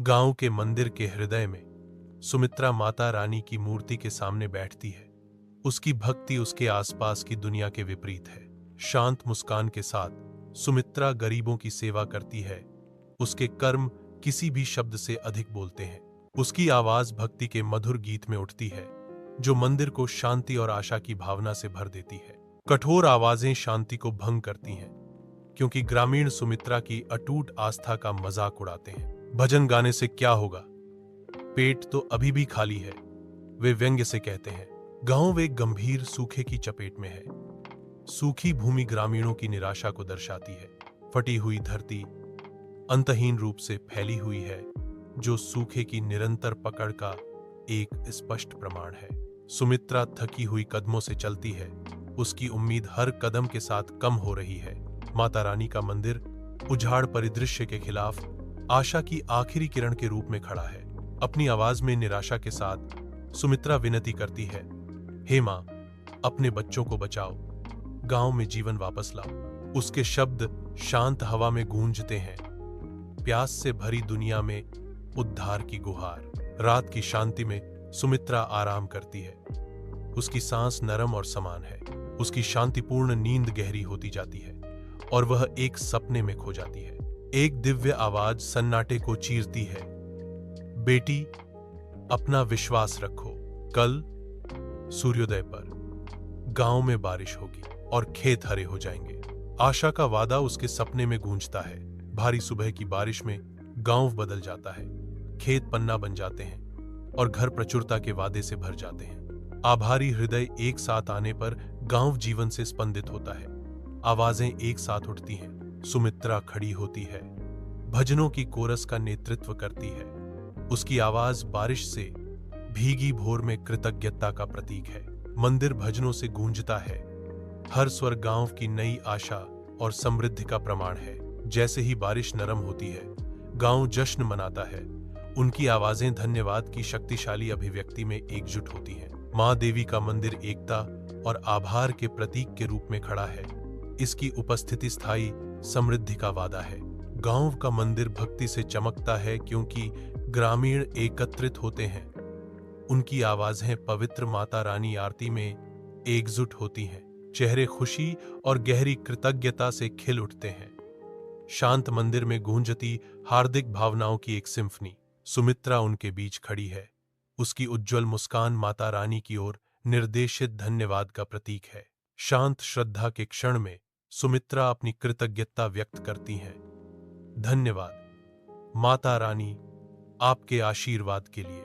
गांव के मंदिर के हृदय में सुमित्रा माता रानी की मूर्ति के सामने बैठती है। उसकी भक्ति उसके आसपास की दुनिया के विपरीत है। शांत मुस्कान के साथ सुमित्रा गरीबों की सेवा करती है। उसके कर्म किसी भी शब्द से अधिक बोलते हैं। उसकी आवाज भक्ति के मधुर गीत में उठती है, जो मंदिर को शांति और आशा की भावना से भर देती है। कठोर आवाजें शांति को भंग करती हैं, क्योंकि ग्रामीण सुमित्रा की अटूट आस्था का मजाक उड़ाते हैं। भजन गाने से क्या होगा, पेट तो अभी भी खाली है, वे व्यंग्य से कहते हैं। गांव एक गंभीर सूखे की चपेट में है। सूखी भूमि ग्रामीणों की निराशा को दर्शाती है। फटी हुई धरती अंतहीन रूप से फैली हुई है, जो सूखे की निरंतर पकड़ का एक स्पष्ट प्रमाण है। सुमित्रा थकी हुई कदमों से चलती है। उसकी उम्मीद हर कदम के साथ कम हो रही है। माता रानी का मंदिर उजाड़ परिदृश्य के खिलाफ आशा की आखिरी किरण के रूप में खड़ा है। अपनी आवाज में निराशा के साथ सुमित्रा विनती करती है, हे मां, अपने बच्चों को बचाओ, गांव में जीवन वापस लाओ। उसके शब्द शांत हवा में गूंजते हैं, प्यास से भरी दुनिया में उद्धार की गुहार। रात की शांति में सुमित्रा आराम करती है। उसकी सांस नरम और समान है। उसकी शांतिपूर्ण नींद गहरी होती जाती है और वह एक सपने में खो जाती है। एक दिव्य आवाज सन्नाटे को चीरती है, बेटी, अपना विश्वास रखो, कल सूर्योदय पर गांव में बारिश होगी और खेत हरे हो जाएंगे। आशा का वादा उसके सपने में गूंजता है। भारी सुबह की बारिश में गांव बदल जाता है। खेत पन्ना बन जाते हैं और घर प्रचुरता के वादे से भर जाते हैं। आभारी हृदय एक साथ आने पर गांव जीवन से स्पंदित होता है। आवाजें एक साथ उठती हैं। सुमित्रा खड़ी होती है, भजनों की कोरस का नेतृत्व करती है। उसकी आवाज बारिश से भीगी भोर में कृतज्ञता का प्रतीक है। मंदिर भजनों से गूंजता है। हर स्वर गांव की नई आशा और समृद्धि का प्रमाण है। जैसे ही बारिश नरम होती है, गांव जश्न मनाता है। उनकी आवाजें धन्यवाद की शक्तिशाली अभिव्यक्ति में एकजुट होती हैं। मां देवी का मंदिर एकता और आभार के प्रतीक के रूप में खड़ा है। इसकी उपस्थिति स्थायी समृद्धि का वादा है। गांव का मंदिर भक्ति से चमकता है, क्योंकि ग्रामीण एकत्रित होते हैं। उनकी आवाजें पवित्र माता रानी आरती में एकजुट होती हैं। चेहरे खुशी और गहरी कृतज्ञता से खिल उठते हैं। शांत मंदिर में गूंजती हार्दिक भावनाओं की एक सिम्फनी। सुमित्रा उनके बीच खड़ी है। उसकी उज्जवल मुस्कान माता रानी की ओर निर्देशित धन्यवाद का प्रतीक है। शांत श्रद्धा के क्षण में सुमित्रा अपनी कृतज्ञता व्यक्त करती हैं। धन्यवाद माता रानी, आपके आशीर्वाद के लिए।